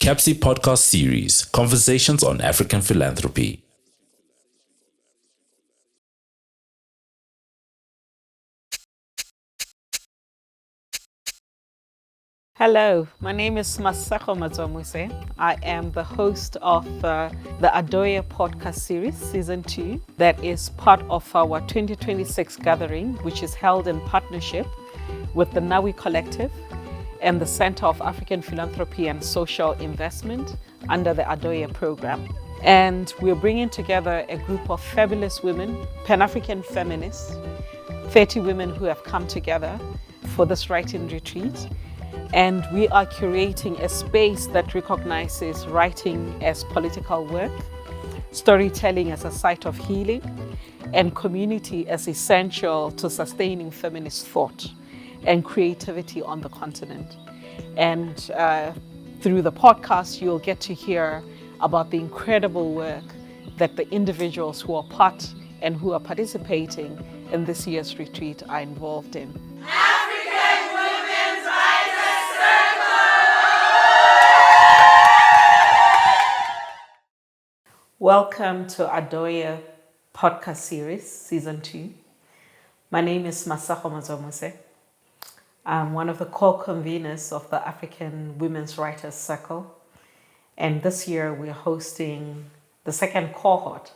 CAPSI podcast series, Conversations on African Philanthropy. Hello, my name is Masego Madzwamuse. I am the host of the Adoye podcast series, season 2, that is part of our 2026 gathering, which is held in partnership with the Nawi Collective and the Center of African Philanthropy and Social Investment under the Adoye program. And we're bringing together a group of fabulous women, Pan-African feminists, 30 women who have come together for this writing retreat. And we are curating a space that recognizes writing as political work, storytelling as a site of healing, and community as essential to sustaining feminist thought and creativity on the continent. And through the podcast, you'll get to hear about the incredible work that the individuals who are part and who are participating in this year's retreat are involved in. Welcome to Adoye podcast series, season 2. My name is Masego Madzwamuse. I'm one of the co-conveners of the African Women's Writers Circle. And this year we're hosting the second cohort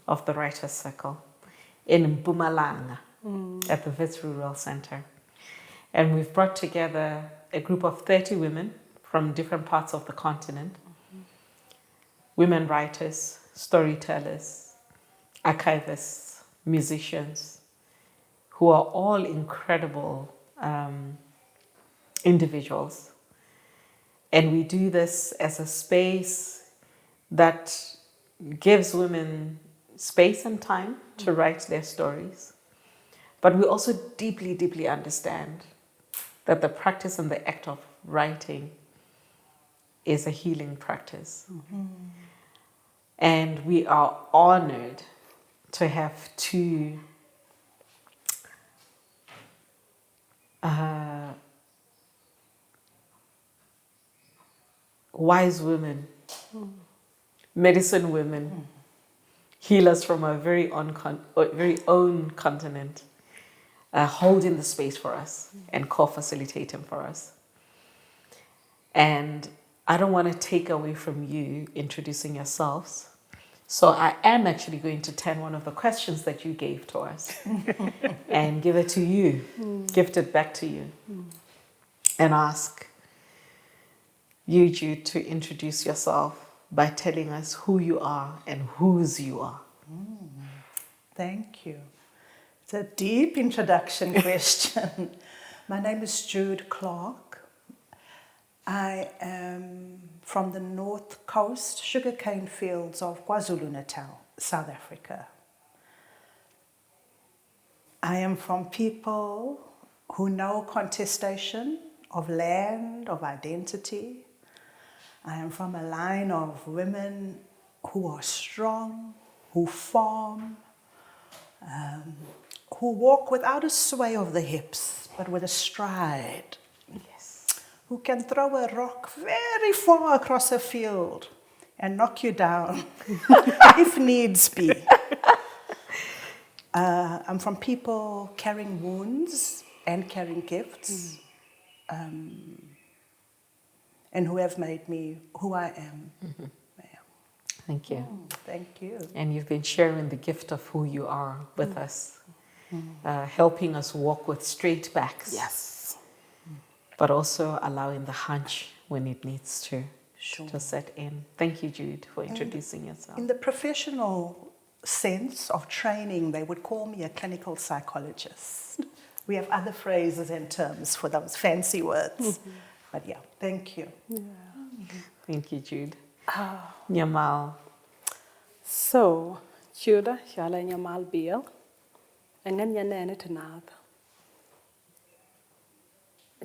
of the Writers Circle in Mpumalanga at the Wits Rural Center. And we've brought together a group of 30 women from different parts of the continent. Women writers, storytellers, archivists, musicians, who are all incredible individuals. And we do this as a space that gives women space and time to write their stories. But we also deeply, deeply understand that the practice and the act of writing is a healing practice. And we are honored to have two wise women, medicine women, healers from our very own continent, holding the space for us and co-facilitating for us. And I don't want to take away from you introducing yourselves. So I am actually going to turn one of the questions that you gave to us and give it to you, gift it back to you, and ask you, Jude, to introduce yourself by telling us who you are and whose you are. Thank you. It's a deep introduction question. My name is Jude Clark. I am from the north coast sugarcane fields of KwaZulu-Natal, South Africa. I am from people who know contestation of land, of identity. I am from a line of women who are strong, who farm, who walk without a sway of the hips, but with a stride. Who can throw a rock very far across a field and knock you down if needs be. I'm from people carrying wounds and carrying gifts, and who have made me who I am. Thank you. Thank you. And you've been sharing the gift of who you are with us, helping us walk with straight backs. Yes. But also allowing the hunch when it needs to Sure. set in. Thank you, Jude, for introducing yourself. In the professional sense of training, they would call me a clinical psychologist. We have other phrases and terms for those fancy words. But yeah, thank you. Thank you, Jude. Nyamal. So, Jude, Shala Nyamal Biel, and then Yanene Tanab.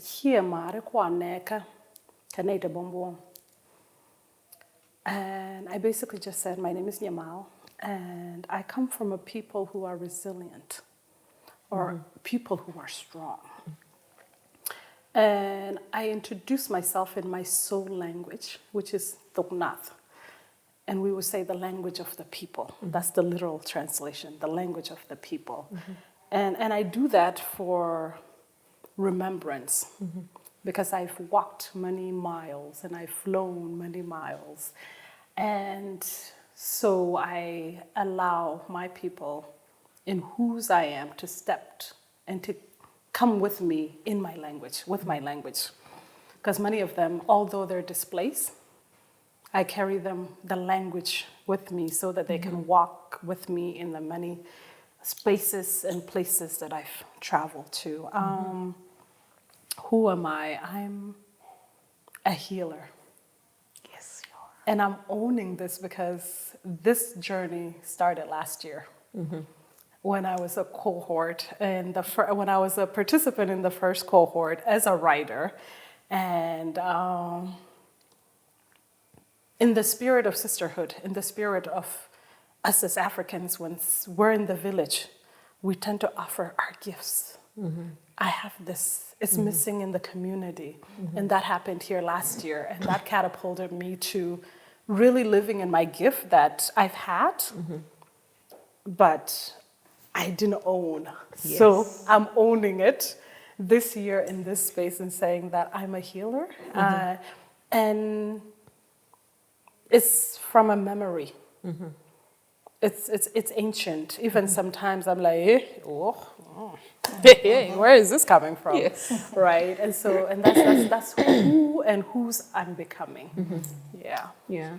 Here, Mare Kwaneka, Canada Bombo. And I basically just said, my name is Nyamal, and I come from a people who are resilient, or people who are strong. And I introduce myself in my soul language, which is Toknath. And we would say the language of the people. That's the literal translation, the language of the people. And I do that for remembrance, because I've walked many miles and I've flown many miles. And so I allow my people in whose I am to step and to come with me in my language, with my language. Because many of them, although they're displaced, I carry them, the language with me so that they can walk with me in the many spaces and places that I've traveled to. Who am I? I'm a healer. Yes, you are. And I'm owning this because this journey started last year. When I was a cohort, and when I was a participant in the first cohort as a writer, and in the spirit of sisterhood, in the spirit of us as Africans, when we're in the village, we tend to offer our gifts. I have this, it's missing in the community. And that happened here last year, and that catapulted me to really living in my gift that I've had, but I didn't own. Yes. So I'm owning it this year in this space and saying that I'm a healer. And it's from a memory. It's ancient. Even sometimes I'm like, where is this coming from? Yes. Right? And so, and that's who and whose I'm becoming. Yeah.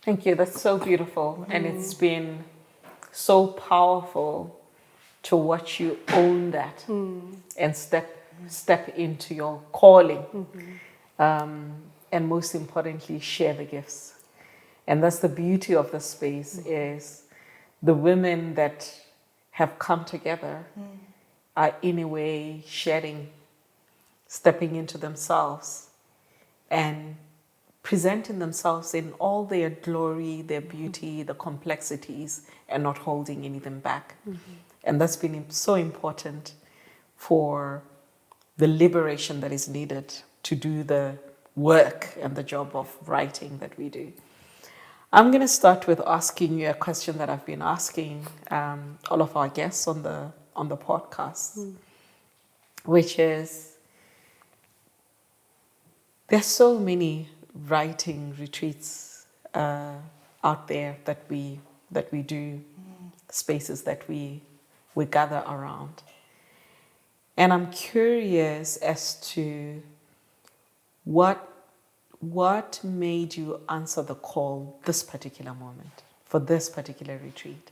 Thank you. That's so beautiful. And it's been so powerful to watch you own that and step into your calling. And most importantly, share the gifts. And that's the beauty of the space, is the women that have come together are in a way sharing, stepping into themselves and presenting themselves in all their glory, their beauty, the complexities, and not holding anything back. And that's been so important for the liberation that is needed to do the work and the job of writing that we do. I'm going to start with asking you a question that I've been asking all of our guests on the podcast, which is, there's so many writing retreats out there that we do, spaces that we gather around. And I'm curious as to what made you answer the call this particular moment, for this particular retreat?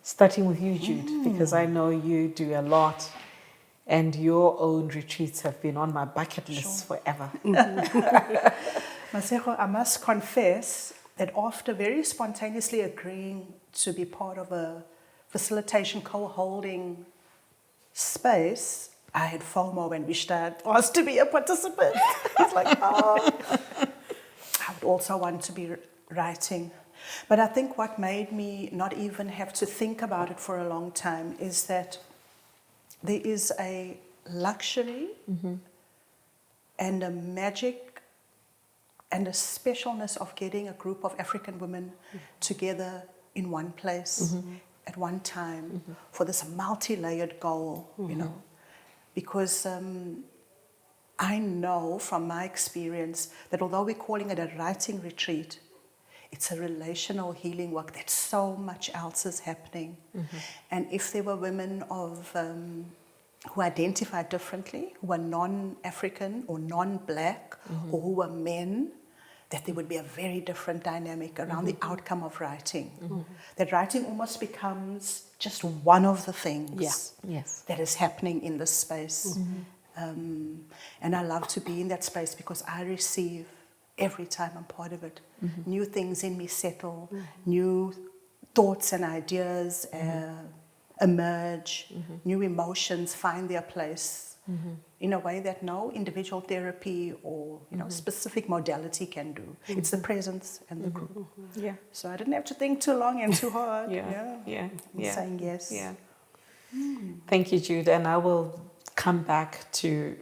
Starting with you, Jude, because I know you do a lot, and your own retreats have been on my bucket list forever. Masego, I must confess that after very spontaneously agreeing to be part of a facilitation co-holding space, I had FOMO when we asked to be a participant. It's like, I would also want to be writing. But I think what made me not even have to think about it for a long time is that there is a luxury and a magic and a specialness of getting a group of African women together in one place at one time for this multi-layered goal, you know. Because I know from my experience that although we're calling it a writing retreat, it's a relational healing work, that so much else is happening. And if there were women of who identify differently, who are non-African or non-black, or who were men, that there would be a very different dynamic around the outcome of writing. That writing almost becomes just one of the things that is happening in this space. And I love to be in that space because I receive every time I'm part of it. New things in me settle, new thoughts and ideas emerge, new emotions find their place in a way that no individual therapy or specific modality can do. It's the presence and the group. So I didn't have to think too long and too hard. Saying yes. Thank you, Jude. And I will come back to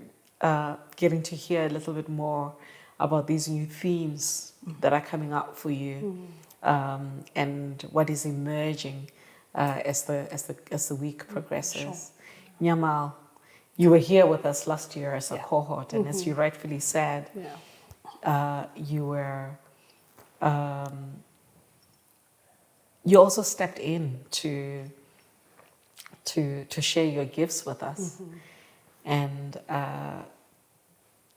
getting to hear a little bit more about these new themes that are coming up for you, and what is emerging as the week progresses. Sure. Nyamal, you were here with us last year as a cohort, and as you rightfully said, you were. You also stepped in to share your gifts with us, and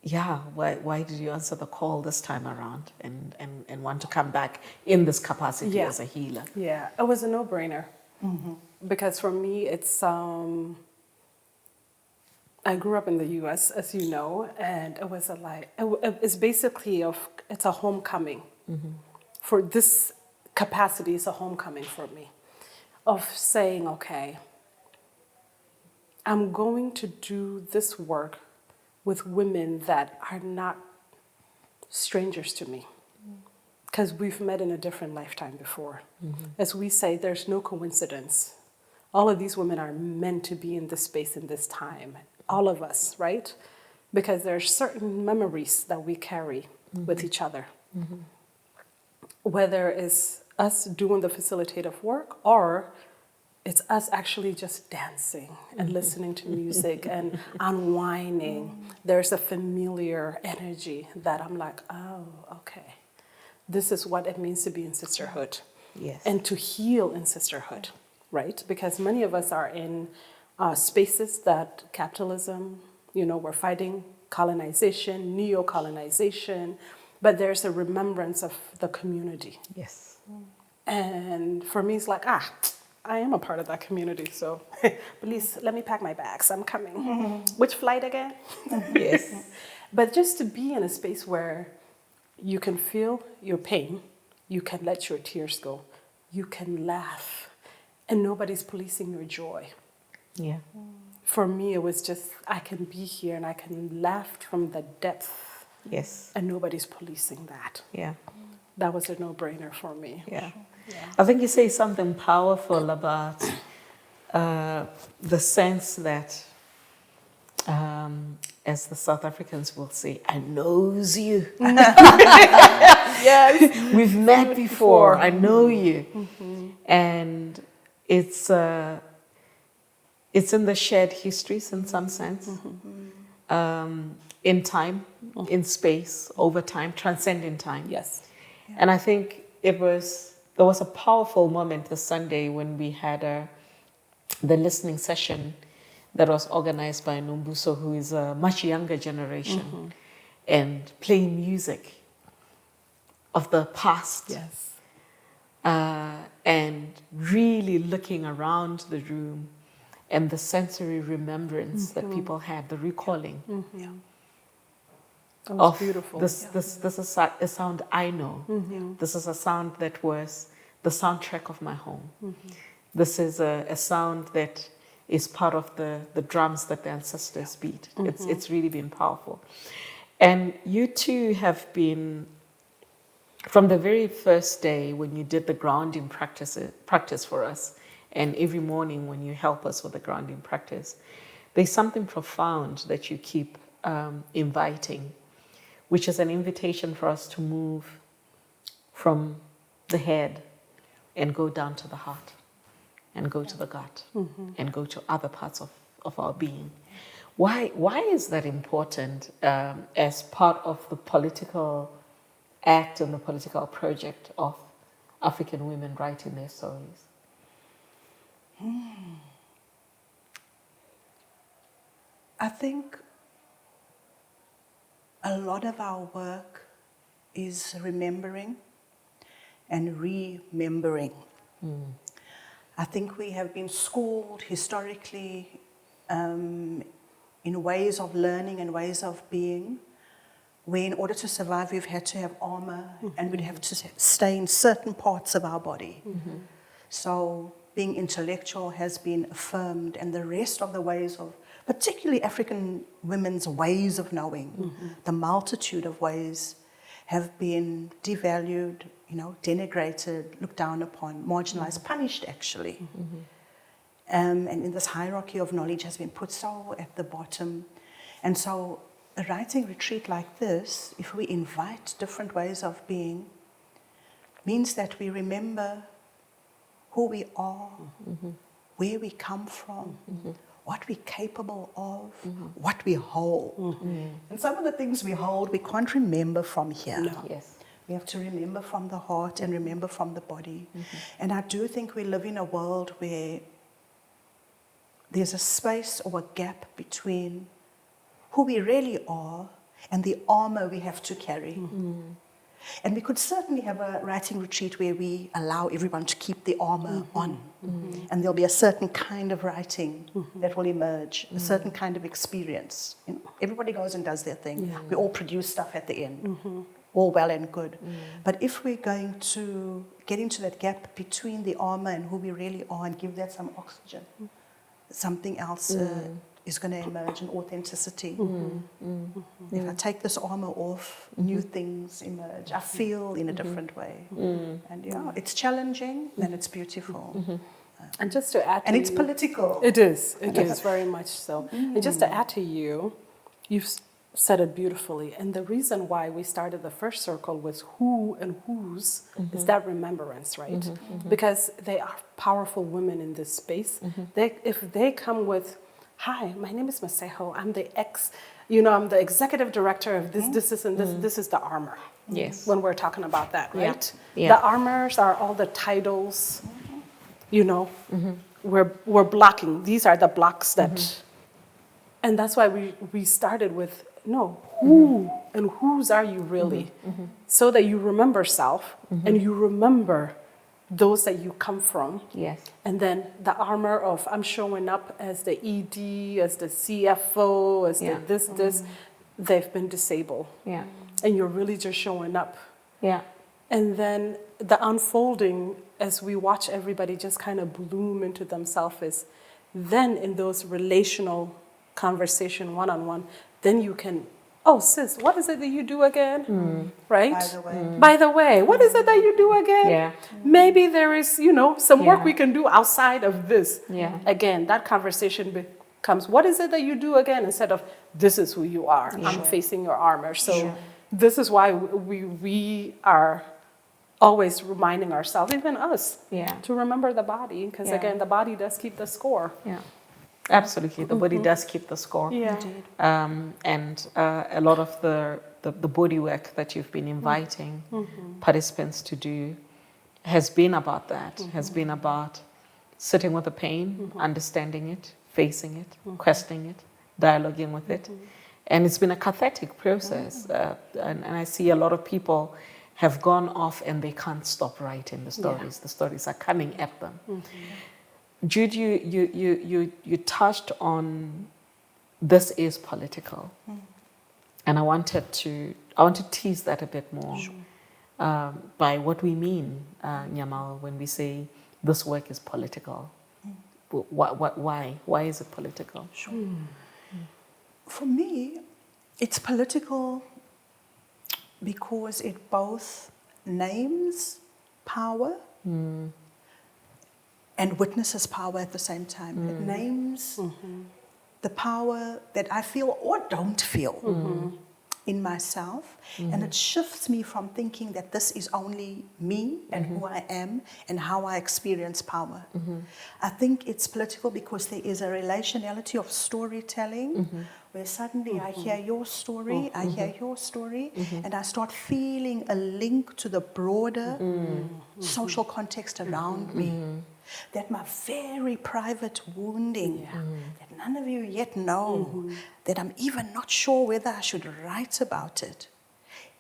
why did you answer the call this time around and want to come back in this capacity as a healer? Yeah, it was a no-brainer because for me it's I grew up in the U.S. as you know, and it was it's basically it's a homecoming for this capacity. It's a homecoming for me of saying, okay, I'm going to do this work with women that are not strangers to me, because we've met in a different lifetime before. As we say, there's no coincidence. All of these women are meant to be in this space in this time. All of us, right? Because there are certain memories that we carry with each other. Whether it's us doing the facilitative work or it's us actually just dancing and listening to music and unwinding. There's a familiar energy that I'm like, oh, okay. This is what it means to be in sisterhood. Yes. And to heal in sisterhood, right? Because many of us are in spaces that capitalism, we're fighting colonization, neo-colonization, but there's a remembrance of the community. Yes. And for me, it's like, I am a part of that community, so please let me pack my bags. I'm coming. Which flight again? Yes. But just to be in a space where you can feel your pain, you can let your tears go, you can laugh, and nobody's policing your joy. Yeah. For me, it was just, I can be here and I can laugh from the depth. Yes. And nobody's policing that. Yeah. That was a no-brainer for me. Yeah. I think you say something powerful about the sense that, as the South Africans will say, I knows you. Yes. We've met before. I know you. And it's in the shared histories in some sense. In time, in space, over time, transcending time. Yes. And I think there was a powerful moment this Sunday when we had the listening session that was organized by Nombuso, who is a much younger generation, and playing music of the past. Yes. And really looking around the room and the sensory remembrance that people had, the recalling. That was Of beautiful. this is a sound I know. This is a sound that was the soundtrack of my home. This is a sound that is part of the drums that the ancestors beat. It's really been powerful. And you two have been, from the very first day when you did the grounding practice for us, and every morning when you help us with the grounding practice, there's something profound that you keep inviting, which is an invitation for us to move from the head and go down to the heart and go to the gut and go to other parts of our being. Why is that important as part of the political act and the political project of African women writing their stories? I think a lot of our work is remembering and remembering. I think we have been schooled historically in ways of learning and ways of being, where in order to survive we've had to have armor and we'd have to stay in certain parts of our body. So being intellectual has been affirmed, and the rest of the ways of, particularly African women's ways of knowing, the multitude of ways have been devalued, denigrated, looked down upon, marginalized, punished actually. And in this hierarchy of knowledge has been put so at the bottom. And so a writing retreat like this, if we invite different ways of being, means that we remember who we are, where we come from, what we're capable of, what we hold. And some of the things we hold, we can't remember from here. No. Yes. We have to remember from the heart and remember from the body. And I do think we live in a world where there's a space or a gap between who we really are and the armor we have to carry. And we could certainly have a writing retreat where we allow everyone to keep the armor on. And there'll be a certain kind of writing that will emerge, a certain kind of experience. And everybody goes and does their thing. We all produce stuff at the end, all well and good. But if we're going to get into that gap between the armor and who we really are and give that some oxygen, something else is going to emerge, an authenticity. If I take this armor off, new things emerge. I feel in a different way. And yeah, it's challenging and it's beautiful. And just to add to And it's you- political. It is very much so. And just to add to you, you've said it beautifully. And the reason why we started the first circle was who and whose is that remembrance, right? Because they are powerful women in this space. If they come with, hi, my name is Masego, I'm the I'm the executive director of this, and this is the armor. Yes. When we're talking about that, right? Yeah. The armors are all the titles, we're blocking. These are the blocks that, and that's why we started with, who and whose are you really? So that you remember self and you remember those that you come from. Yes. And then the armor of I'm showing up as the ED, as the CFO, as the this, they've been disabled. Yeah. And you're really just showing up. Yeah. And then the unfolding as we watch everybody just kind of bloom into themselves is then in those relational conversation one-on-one, then you can, oh sis, what is it that you do again? Right? By the way, what is it that you do again? Yeah. Maybe there is, some work we can do outside of this. Yeah. Again, that conversation becomes, what is it that you do again? Instead of, this is who you are. I'm facing your armor. So this is why we are always reminding ourselves, even us, to remember the body. Because again, the body does keep the score. Yeah. Absolutely. The body does keep the score. Yeah. And a lot of the body work that you've been inviting participants to do has been about that, has been about sitting with the pain, understanding it, facing it, questioning it, dialoguing with it. And it's been a cathartic process. And I see a lot of people have gone off and they can't stop writing the stories. The stories are coming at them. Jude, you touched on this is political, and I want to tease that a bit more by what we mean, Nyamal, when we say this work is political. Why is it political? For me, it's political because it both names power and witnesses power at the same time. It names the power that I feel or don't feel in myself, and it shifts me from thinking that this is only me and who I am and how I experience power. I think it's political because there is a relationality of storytelling where suddenly I hear your story, I hear your story, and I start feeling a link to the broader social context around me. That my very private wounding, that none of you yet know, that I'm even not sure whether I should write about it,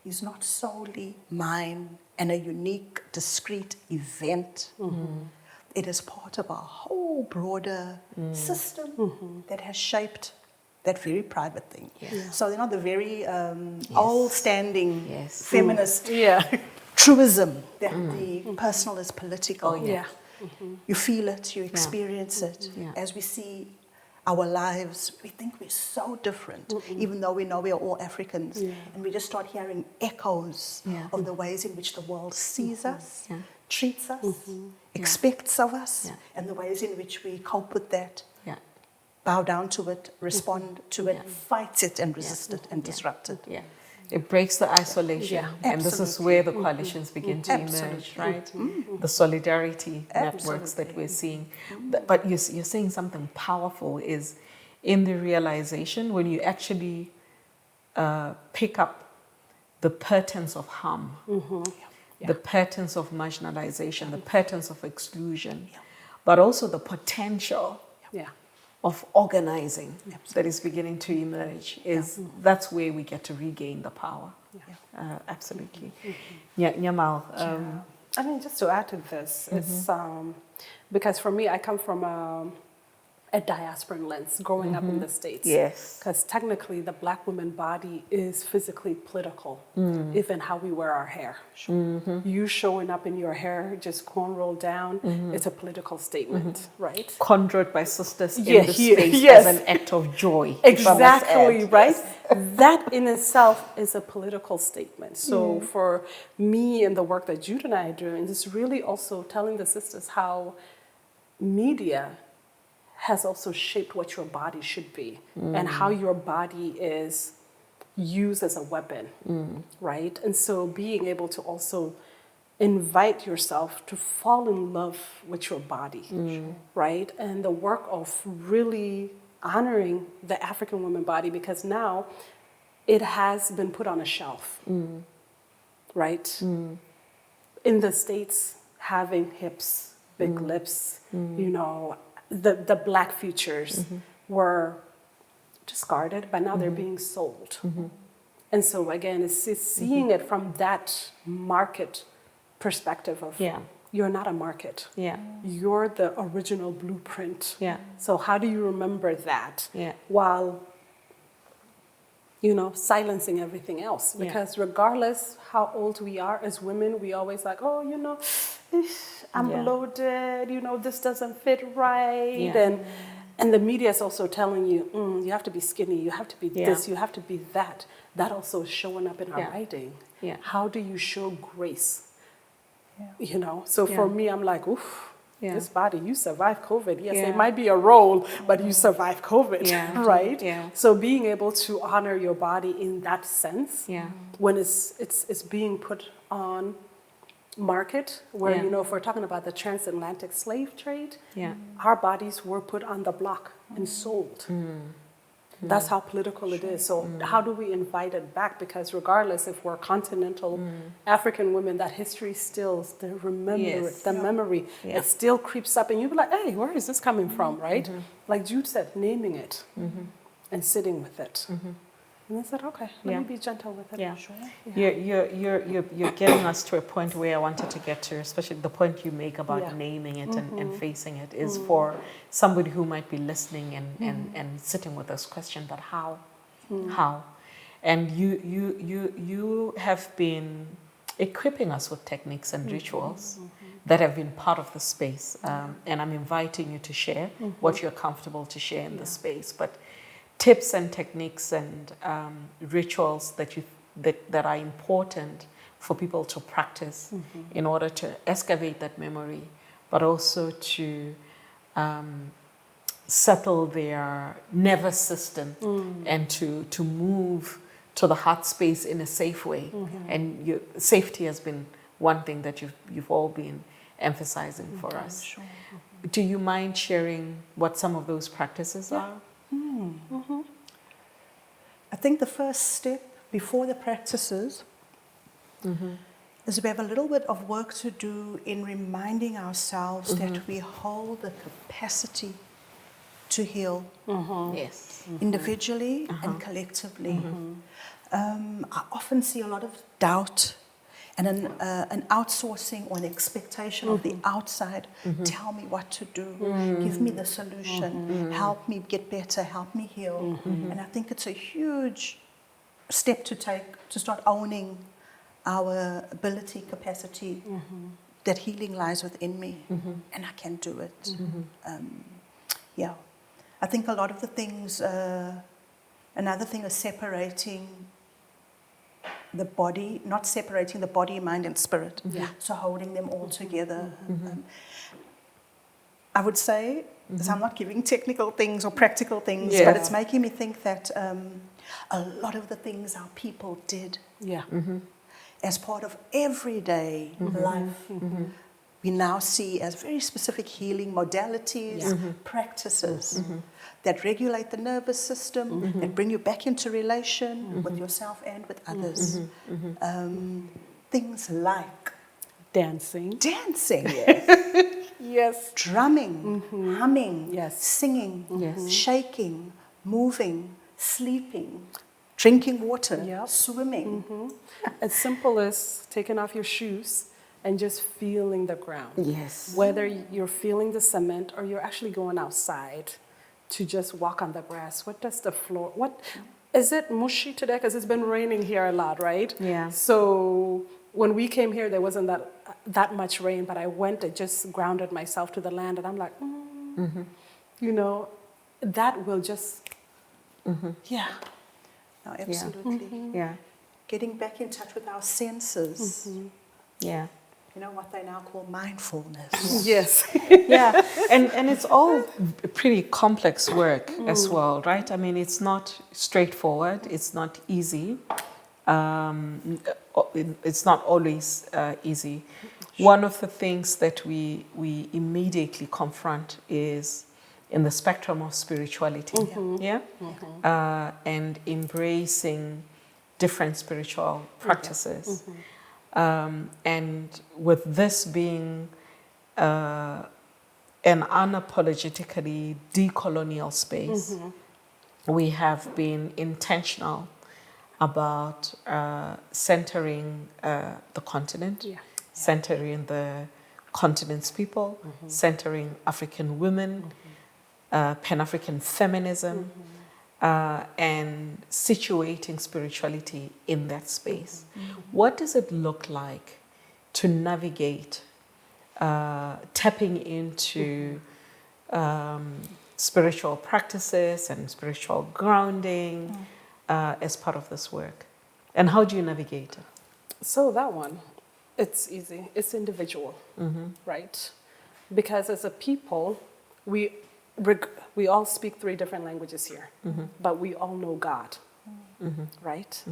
is not solely mine and a unique, discrete event. It is part of a whole broader system that has shaped that very private thing. So they're not the very old-standing feminist truism that the personal is political. You feel it, you experience it. As we see our lives, we think we're so different, even though we know we are all Africans. And we just start hearing echoes of the ways in which the world sees us, treats us, expects of us, and the ways in which we cope with that, bow down to it, respond to it, fight it and resist it and disrupt it. It breaks the isolation, and this is where the coalitions begin to emerge, right? The solidarity networks that we're seeing. But you're saying something powerful is in the realization when you actually pick up the patterns of harm, the patterns of marginalization, the patterns of exclusion, but also the potential of organizing that is beginning to emerge. That's where we get to regain the power. Absolutely. Nyamal. I mean, just to add to this, it's because for me, I come from a diasporan lens growing up in the States. Yes. Because technically the Black woman body is physically political, even how we wear our hair. You showing up in your hair just cornrolled down, it's a political statement, right? Conjured by sisters in the space as an act of joy. Exactly, right? That in itself is a political statement. So for me and the work that Jude and I are doing, it's really also telling the sisters how media has also shaped what your body should be and how your body is used as a weapon, right? And so being able to also invite yourself to fall in love with your body, right? And the work of really honoring the African woman body, because now it has been put on a shelf, right? In the States, having hips, big lips, you know, the Black features were discarded, but now they're being sold. And so again, it's seeing it from that market perspective of you're not a market. You're the original blueprint. So how do you remember that while, you know, silencing everything else? Because regardless how old we are as women, we always like, oh, you know, I'm bloated, you know, this doesn't fit right. And the media is also telling you, you have to be skinny, you have to be this, you have to be that. That also is showing up in our writing. How do you show grace? You know, so for me, I'm like, oof, this body, you survived COVID. Yes, it might be a role, but you survived COVID, right? So being able to honor your body in that sense, when it's being put on market, where, you know, if we're talking about the transatlantic slave trade, our bodies were put on the block and sold. That's how political it is. So how do we invite it back? Because regardless if we're continental African women, that history still, the memory, it still creeps up, and you'll be like, hey, where is this coming from, right? Like Jude said, naming it and sitting with it. And I said, okay, let me be gentle with it. Sure. You're getting us to a point where I wanted to get to, especially the point you make about naming it and facing it, is for somebody who might be listening and sitting with this question, but how? How? And you have been equipping us with techniques and rituals that have been part of the space. And I'm inviting you to share what you're comfortable to share in the space. But tips and techniques and rituals that are important for people to practice in order to excavate that memory, but also to settle their nervous system and to move to the heart space in a safe way. And safety has been one thing that you've all been emphasizing for us. Do you mind sharing what some of those practices are? I think the first step before the practices is we have a little bit of work to do in reminding ourselves that we hold the capacity to heal individually and collectively. I often see a lot of doubt and an outsourcing or an expectation of the outside. Tell me what to do, give me the solution, help me get better, help me heal. And I think it's a huge step to take to start owning our ability, capacity, that healing lies within me and I can do it. I think a lot of the things, another thing is separating the body, not separating the body, mind, and spirit. Yeah. So holding them all together. I would say, so I'm not giving technical things or practical things, Yeah. but it's making me think that a lot of the things our people did Yeah. as part of everyday life, we now see as very specific healing modalities, practices that regulate the nervous system, that bring you back into relation with yourself and with others. Things like Dancing. dancing, Yes. drumming, humming, Yes. singing, Yes. shaking, moving, sleeping, drinking water, Yep. swimming. As simple as taking off your shoes and just feeling the ground. Yes. Whether you're feeling the cement or you're actually going outside to just walk on the grass. What does the floor, what, is it mushy today? Because it's been raining here a lot, right? Yeah. So when we came here, there wasn't that much rain, but I went and just grounded myself to the land, and I'm like, you know, that will just, yeah. No, absolutely. Yeah. Getting back in touch with our senses. Yeah. You know what they now call mindfulness. Yes. Yeah, and it's all pretty complex work as well, right? I mean, it's not straightforward. It's not easy. It's not always easy. One of the things that we immediately confront is in the spectrum of spirituality, and embracing different spiritual practices. And with this being an unapologetically decolonial space, we have been intentional about centering the continent, centering the continent's people, centering African women, Pan-African feminism, and situating spirituality in that space. What does it look like to navigate tapping into spiritual practices and spiritual grounding as part of this work? And how do you navigate it? So that one, it's easy. It's individual, right? Because as a people, we all speak 3 different languages here, but we all know God, right?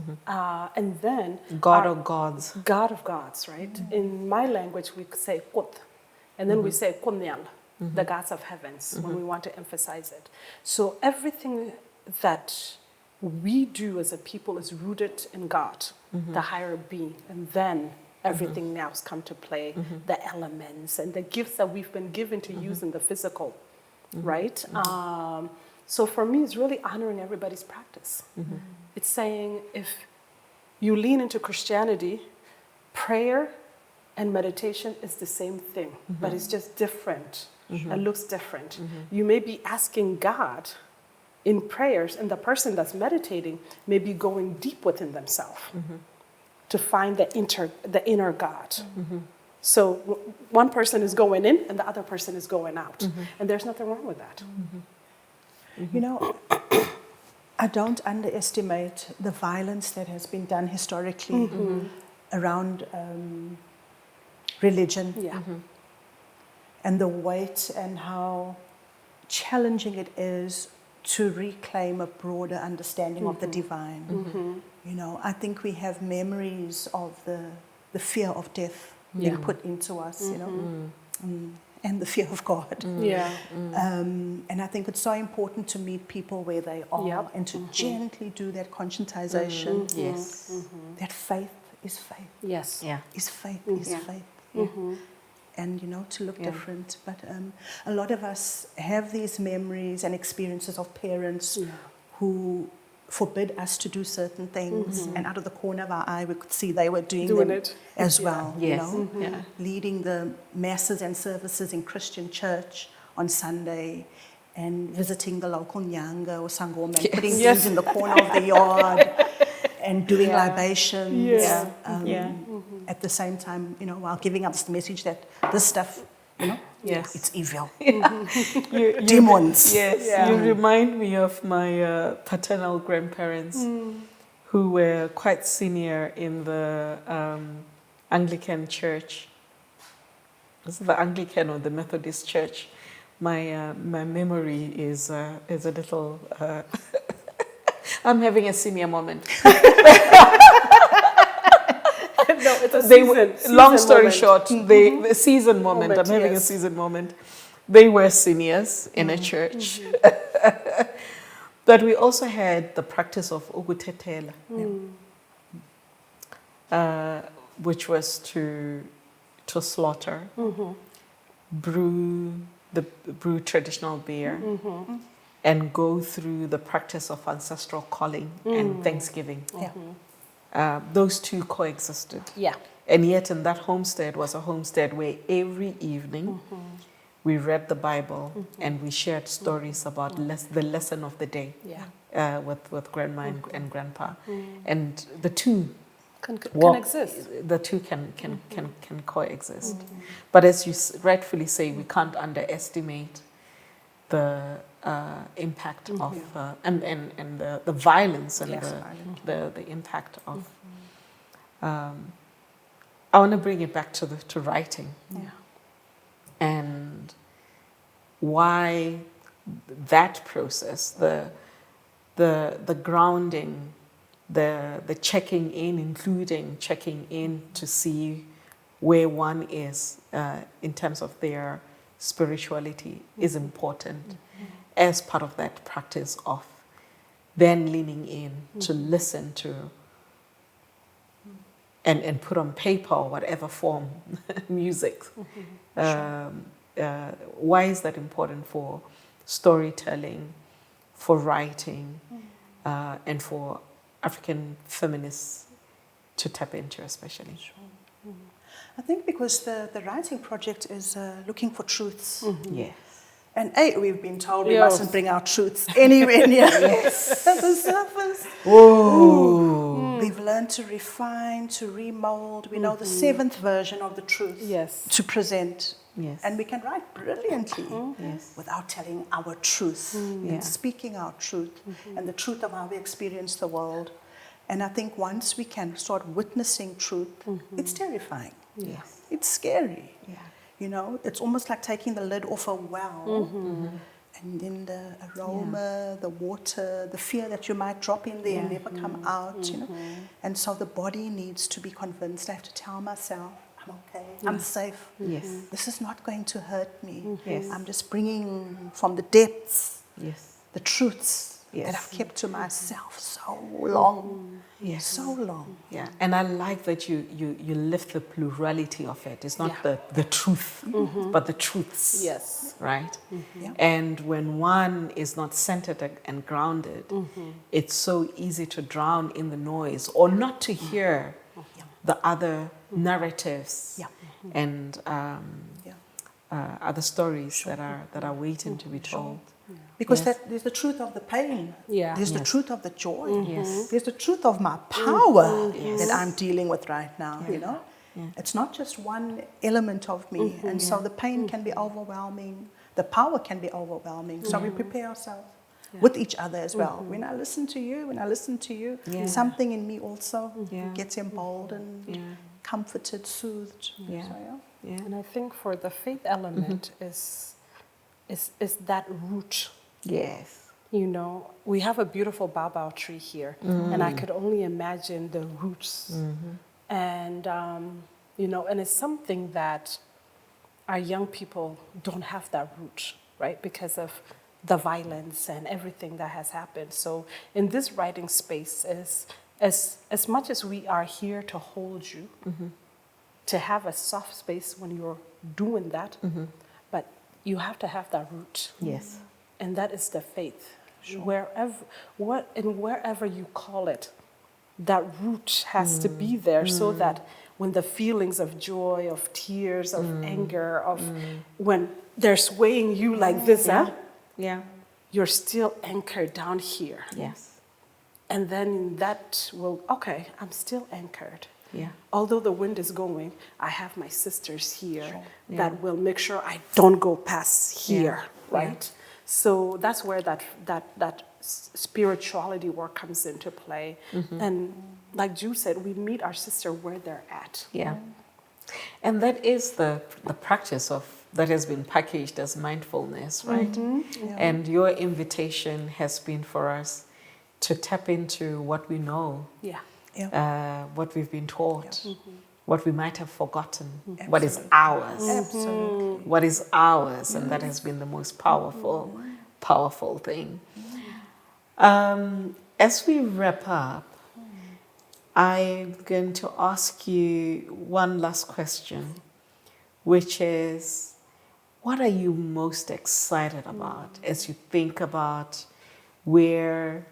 And then God or gods? God of gods, right? In my language, we say Kut, and then we say Kunyal, the gods of heavens, when we want to emphasize it. So everything that we do as a people is rooted in God, the higher being, and then everything else come to play, the elements and the gifts that we've been given to use in the physical, right? So for me, it's really honoring everybody's practice. It's saying if you lean into Christianity, prayer and meditation is the same thing, but it's just different. It looks different. You may be asking God in prayers, and the person that's meditating may be going deep within themselves to find the inner God. So one person is going in and the other person is going out. And there's nothing wrong with that. You know, I don't underestimate the violence that has been done historically around religion and the weight and how challenging it is to reclaim a broader understanding of the divine. You know, I think we have memories of the fear of death being put into us, you know, and the fear of God. And I think it's so important to meet people where they are and to gently do that conscientization. That faith is faith. Yes. Is faith, is faith. And, you know, to look different. But a lot of us have these memories and experiences of parents who forbid us to do certain things. And out of the corner of our eye, we could see they were doing them it as well, you Yes. know, leading the masses and services in Christian church on Sunday and visiting the local nyanga or sangoma and putting things in the corner of the yard and doing libations. At the same time, you know, while giving us the message that this stuff you know? Yes. It's evil. You- Demons. Yes, Yeah. you remind me of my paternal grandparents who were quite senior in the Anglican church. Was it the Anglican or the Methodist church? My memory is a little. I'm having a senior moment. No, it's a They were, season long story moment. short, the season moment. I'm having a Yes. season moment. They were seniors in a church. But we also had the practice of ukutetela, which was to slaughter, brew traditional beer, and go through the practice of ancestral calling and Thanksgiving. Those two coexisted. Yeah. And yet in that homestead was a homestead where every evening we read the Bible and we shared stories about the lesson of the day with grandma and grandpa. And the two Can well, exist. The two can coexist. But as you rightfully say, we can't underestimate the impact of and the violence and the impact of. I want to bring it back to writing, and why that process, the grounding, the checking in, including checking in to see where one is in terms of their spirituality is important as part of that practice of then leaning in to listen to and put on paper or whatever form music. Why is that important for storytelling, for writing, and for African feminists to tap into especially? I think because the writing project is looking for truths. Yes. And we've been told we Yes. mustn't bring our truths anywhere near the surface. Whoa. We've learned to refine, to remold. We know the seventh version of the truth Yes. to present. Yes. And we can write brilliantly Yes. without telling our truth and speaking our truth and the truth of how we experience the world. And I think once we can start witnessing truth, it's terrifying. Yes. It's scary. Yeah. You know, it's almost like taking the lid off a well and then the aroma, the water, the fear that you might drop in there and never come out, you know. And so the body needs to be convinced. I have to tell myself, I'm okay, I'm safe. Yes. This is not going to hurt me. Yes. I'm just bringing from the depths Yes. the truths that Yes. I've kept to myself so long. Yes. So long. Yeah, and I like that you lift the plurality of it. It's not the truth, but the truths. Yes. Right? Yeah. And when one is not centered and grounded, it's so easy to drown in the noise or not to hear the other narratives Yeah. and other stories that are waiting to be told. Because there's the truth of the pain. Yeah. There's the Yes. truth of the joy. Yes. There's the truth of my power that I'm dealing with right now, you know. It's not just one element of me. And so the pain can be overwhelming. The power can be overwhelming. So we prepare ourselves with each other as well. When I listen to you, something in me also gets emboldened, comforted, soothed. Yeah. So, Yeah. And I think for the faith element is that root. Yes. You know, we have a beautiful baobab tree here, and I could only imagine the roots. And, you know, and it's something that our young people don't have that root, right? Because of the violence and everything that has happened. So in this writing space, as much as we are here to hold you, to have a soft space when you're doing that, but you have to have that root. Yes. And that is the faith. Wherever you call it, that root has to be there so that when the feelings of joy, of tears, of anger, of when they're swaying you like this, Yeah. you're still anchored down here. Yes. And then that will, okay, I'm still anchored. Yeah. Although the wind is going, I have my sisters here that will make sure I don't go past here, right? So that's where that spirituality work comes into play. And like Jude said, we meet our sister where they're at. Yeah. And that is the practice of that has been packaged as mindfulness, right? And your invitation has been for us to tap into what we know, what we've been taught, what we might have forgotten, what is ours. Absolutely. What is ours, and that has been the most powerful thing. As we wrap up, I'm going to ask you one last question, which is, what are you most excited about as you think about where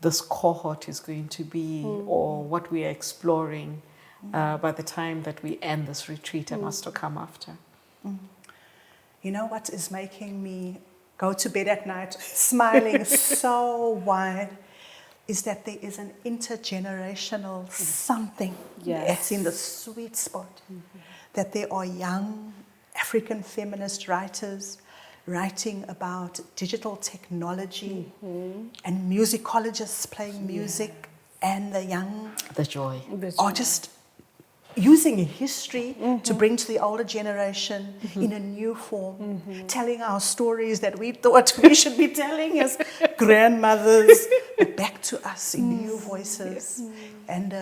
this cohort is going to be or what we are exploring by the time that we end this retreat and what's to come after? You know what is making me go to bed at night smiling so wide is that there is an intergenerational something that's in the sweet spot. That there are young African feminist writers writing about digital technology and musicologists playing music, and the young The joy. are just using history to bring to the older generation in a new form, telling our stories that we thought we should be telling as grandmothers, but back to us in new voices. And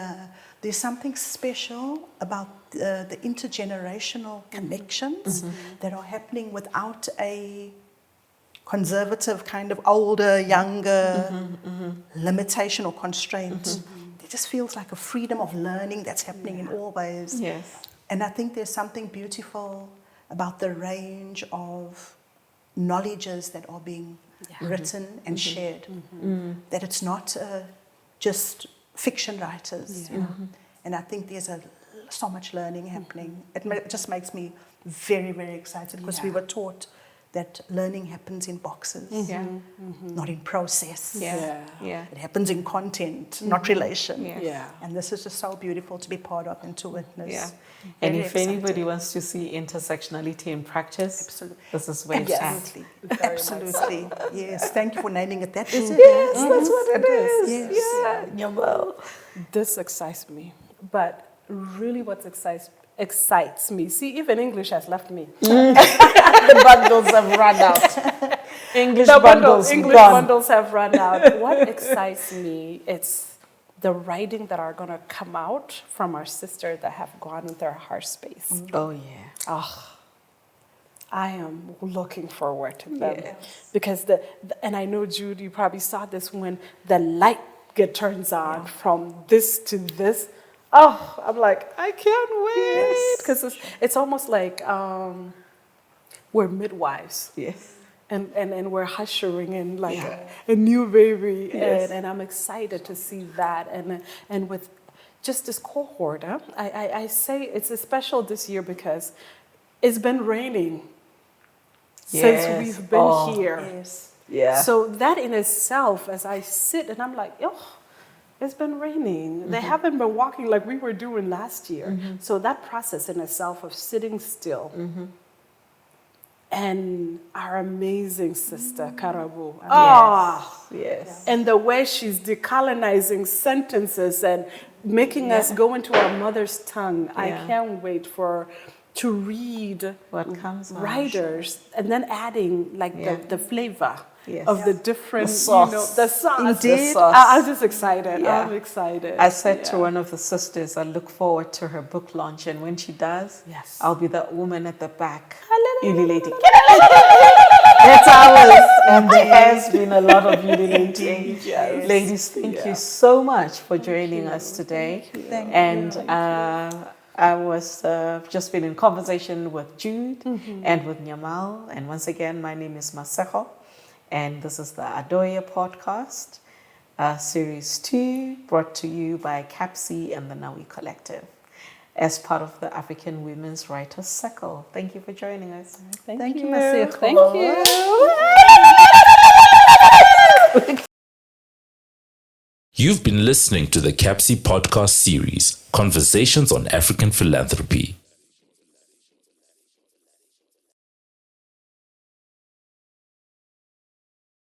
there's something special about the intergenerational connections that are happening without a conservative kind of older, younger limitation or constraint. It just feels like a freedom of learning that's happening in all ways. Yes. And I think there's something beautiful about the range of knowledges that are being written and shared. That it's not just fiction writers, you know. And I think there's so much learning happening. It just makes me very, very excited because we were taught that learning happens in boxes, not in process. It happens in content, not relation. And this is just so beautiful to be part of and to witness. And Very if anybody exciting. wants to see intersectionality in practice, Absolutely. this is where it's at. Absolutely. Yes. Thank you for naming it that. Is it? Yes, that's what it is. Yes. Yeah, Nyamal. This excites me. But really what excites me, see, even English has left me. The bundles have run out. English bundles English gone. bundles have run out. What excites me is the writing that are going to come out from our sisters that have gone into our heart space. Oh, yeah. I am looking forward to them. Because and I know, Jude, you probably saw this when the light turns on from this to this. Oh, I'm like, I can't wait. Because it's almost like we're midwives. Yes. And we're ushering in like a new baby. Yes. And I'm excited to see that. And with just this cohort, I say it's special this year because it's been raining since we've been here. Yes. Yeah. So that in itself, as I sit and I'm like, oh, it's been raining. They haven't been walking like we were doing last year. So that process in itself of sitting still. And our amazing sister, Karabu. Yes. And the way she's decolonizing sentences and making us go into our mother's tongue. I can't wait to read What comes on. writers and then adding like the flavor of the different, The sauce. the sauce. Indeed. The sauce. I'm just excited. Yeah. I'm excited. I said to one of the sisters, I look forward to her book launch, and when she does, I'll be that woman at the back, ululating. That's ours. And there has been a lot of ululating. Ladies, thank you so much for joining us today. Thank you. I was just been in conversation with Jude and with Nyamal. And once again, my name is Masego, and this is the Adoye podcast, series 2, brought to you by CAPSI and the Nawi Collective as part of the African Women's Writers Circle. Thank you for joining us. Thank you, Masego. Thank you. You've been listening to the CAPSI podcast series, Conversations on African Philanthropy.